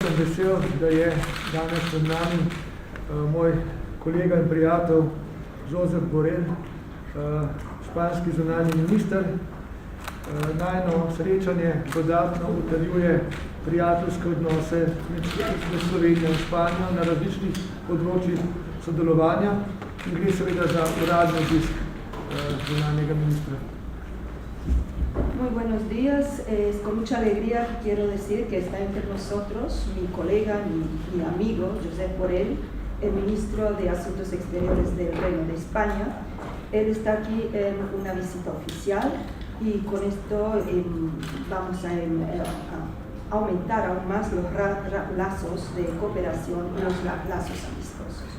sem vesel, da je danes pred nami moj kolega in prijatelj Josep Borrell, španski zunanji minister. Najno srečanje dodatno utrjuje prijateljske odnose med Slovenijo in Španijo na različnih področjih sodelovanja in gre seveda za uradni obisk zunanjega ministra. Muy buenos días, es con mucha alegría que quiero decir que está entre nosotros mi colega, mi amigo, Josep Borrell, el ministro de Asuntos Exteriores del Reino de España. Él está aquí en una visita oficial y con esto vamos a aumentar aún más los lazos de cooperación y los lazos amistosos.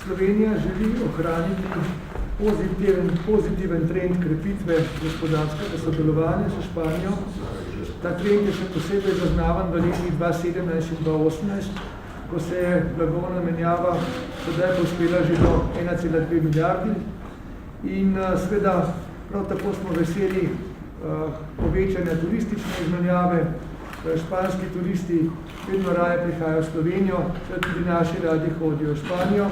Slovenija želi ohraniti pozitiven trend krepitve gospodarskega sodelovanja s Španijo. Ta trend je še posebej zaznavan v letih 2017 in 2018, ko se je blagovna menjava sedaj pospela že do 1,2 milijardi. In seveda prav tako smo veseli povečanja turistične izmenjave. Španski turisti vedno raje prihajajo v Slovenijo, tudi naši radi hodijo v Španijo.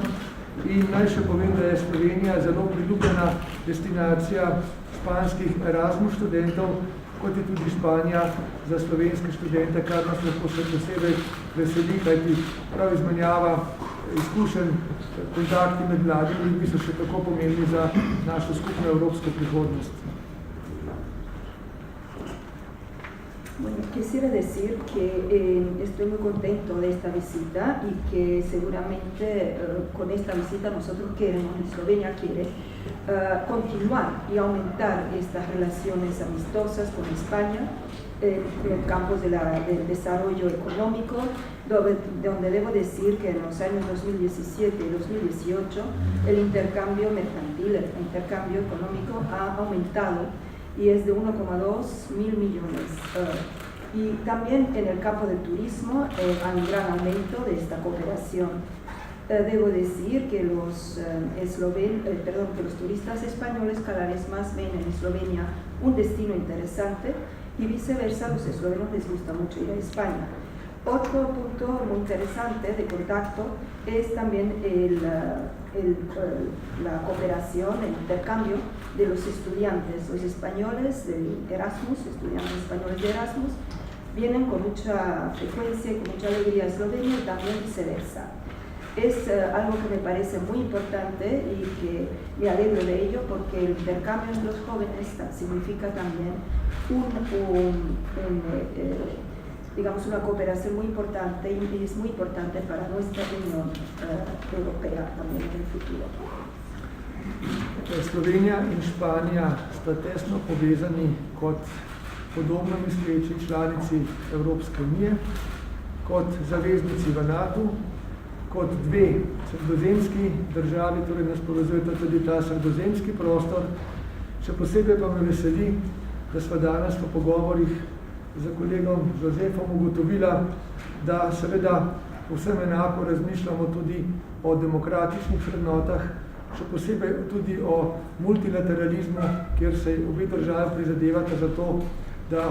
In naj še povem, da je Slovenija zelo priljubljena destinacija španskih Erasmus študentov, kot je tudi Španija za slovenske študente, kar nas lahko še posebej veseli, kajti prav izmenjava izkušenj, kontakti med mladimi ljudmi so še tako pomembni za našo skupno evropsko prihodnost. Bueno, quisiera decir que estoy muy contento de esta visita y que seguramente con esta visita nosotros queremos, Eslovenia quiere continuar y aumentar estas relaciones amistosas con España en los campos del desarrollo económico, donde debo decir que en los años 2017 y 2018 el intercambio mercantil, el intercambio económico ha aumentado y es de 1,2 mil millones. Y también en el campo del turismo hay un gran aumento de esta cooperación. Debo decir que los turistas españoles cada vez más ven en Eslovenia un destino interesante y viceversa, los eslovenos les gusta mucho ir a España. Otro punto muy interesante de contacto es también la cooperación, el intercambio de los estudiantes. Los españoles de Erasmus, estudiantes españoles de Erasmus, vienen con mucha frecuencia y con mucha alegría a Eslovenia y también viceversa. Es algo que me parece muy importante y que me alegro de ello porque el intercambio entre los jóvenes significa también digamos una cooperación muy importante y es muy importante para nuestra Unión Europea también en el futuro. Slovenija in Španija sta tesno povezani kot podobno misleči članici Evropske unije, kot zaveznici v NATO, kot dve sredozemski državi, torej nas povezujeta tudi ta sredozemski prostor. Še posebej pa me veseli, da sva danes po pogovorih z kolegom Josefom ugotovila, da seveda povsem enako razmišljamo tudi o demokratičnih vrednotah, še posebej tudi o multilateralizmu, kjer se obe države prizadevata za to, da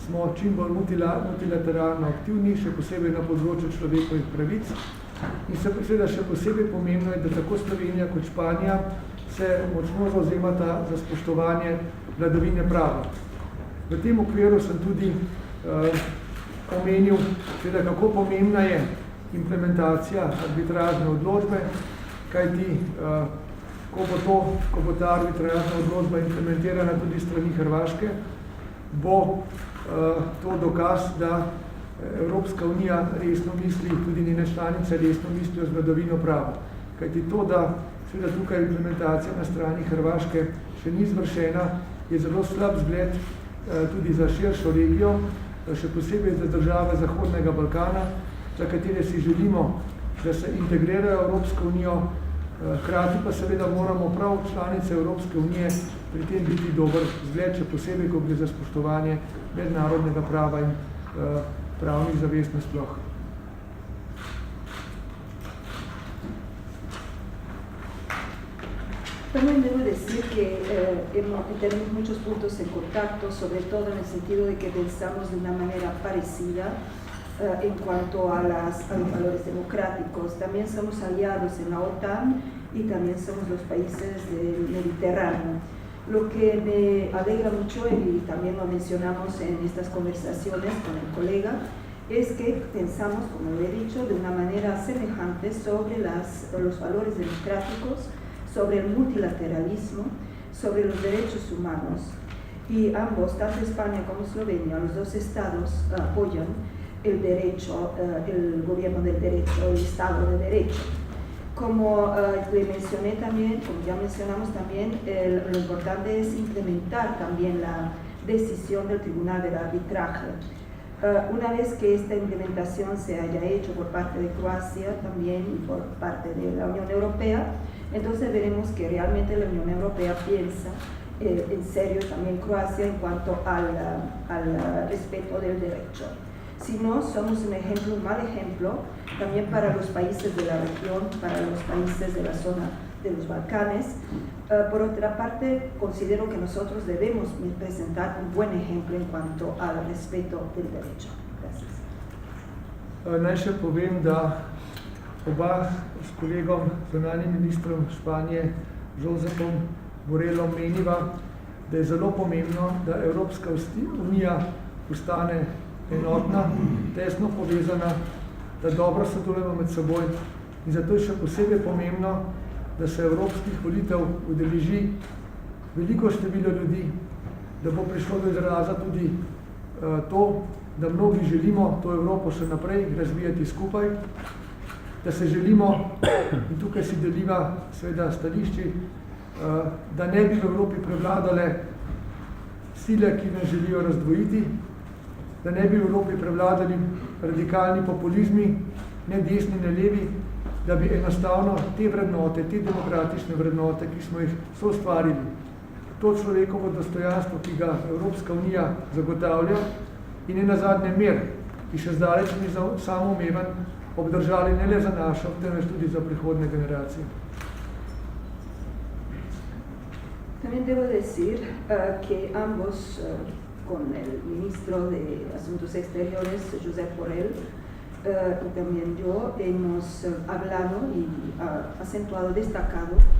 smo čim bolj multilateralno aktivni, še posebej na področju človekovih pravic. In seveda še posebej pomembno je, da tako Slovenija kot Španija se močno zavzemata za spoštovanje vladavine prava. V tem okviru sem tudi omenil, kako pomembna je implementacija arbitražne odločbe, kajti ko bo ta arbitražna odločba implementirana tudi strani Hrvaške, bo to dokaz, da Evropska unija resno misli, tudi njene članice resno mislijo z vladavino prava. Kajti to, da seveda tukaj implementacija na strani Hrvaške še ni izvršena, je zelo slab zgled tudi za širšo regijo, še posebej za države Zahodnega Balkana, za katere si želimo, da se integrirajo Evropsko unijo, hkrati pa seveda moramo prav članice Evropske unije pri tem biti dober zgled, še posebej, ko gre za spoštovanje mednarodnega prava in pravnih zavez nasploh. También debo decir que tenemos muchos puntos en contacto, sobre todo en el sentido de que pensamos de una manera parecida en cuanto a los valores democráticos. También somos aliados en la OTAN y también somos los países del Mediterráneo. Lo que me alegra mucho, y también lo mencionamos en estas conversaciones con el colega, es que pensamos, como lo he dicho, de una manera semejante sobre los valores democráticos, sobre el multilateralismo, sobre los derechos humanos. Y ambos, tanto España como Eslovenia, los dos estados apoyan el derecho, el gobierno del derecho, el Estado de Derecho. Como le mencioné también, como ya mencionamos también, lo importante es implementar también la decisión del Tribunal del Arbitraje. Una vez que esta implementación se haya hecho por parte de Croacia también y por parte de la Unión Europea, entonces veremos que realmente la Unión Europea piensa en serio también Croacia en cuanto al respeto del derecho. Si no, somos un ejemplo, un mal ejemplo, también para los países de la región, para los países de la zona de los Balcanes. Por otra parte, considero que nosotros debemos presentar un buen ejemplo en cuanto al respeto del derecho. Gracias. Naj še povem, da oba s kolegom, zunanjim ministrom Španije, Josepom Borrellom, meniva, da je zelo pomembno, da Evropska unija postane enotna, tesno povezana, da dobro sodelujemo med seboj in zato je še posebej pomembno, da se evropskih volitev udeleži veliko število ljudi, da bo prišlo do izraza tudi to, da mnogi želimo to Evropo še naprej razvijati skupaj, da se želimo, in tukaj si deliva seveda stališči, da ne bi v Evropi prevladale sile, ki nas želijo razdvojiti, da ne bi v Evropi prevladali radikalni populizmi, ne desni, ne levi, da bi enostavno te vrednote, te demokratične vrednote, ki smo jih soustvarili, to človekovo dostojanstvo, ki ga Evropska unija zagotavlja in je nazadnje mir, ki še zdaleč ni samoumeven, obdržali ne le za našo, temveč tudi za prihodne generacije. También debo decir que ambos, con el ministro de Asuntos Exteriores, Josep Borrell, y también yo, hemos hablado y acentuado, destacado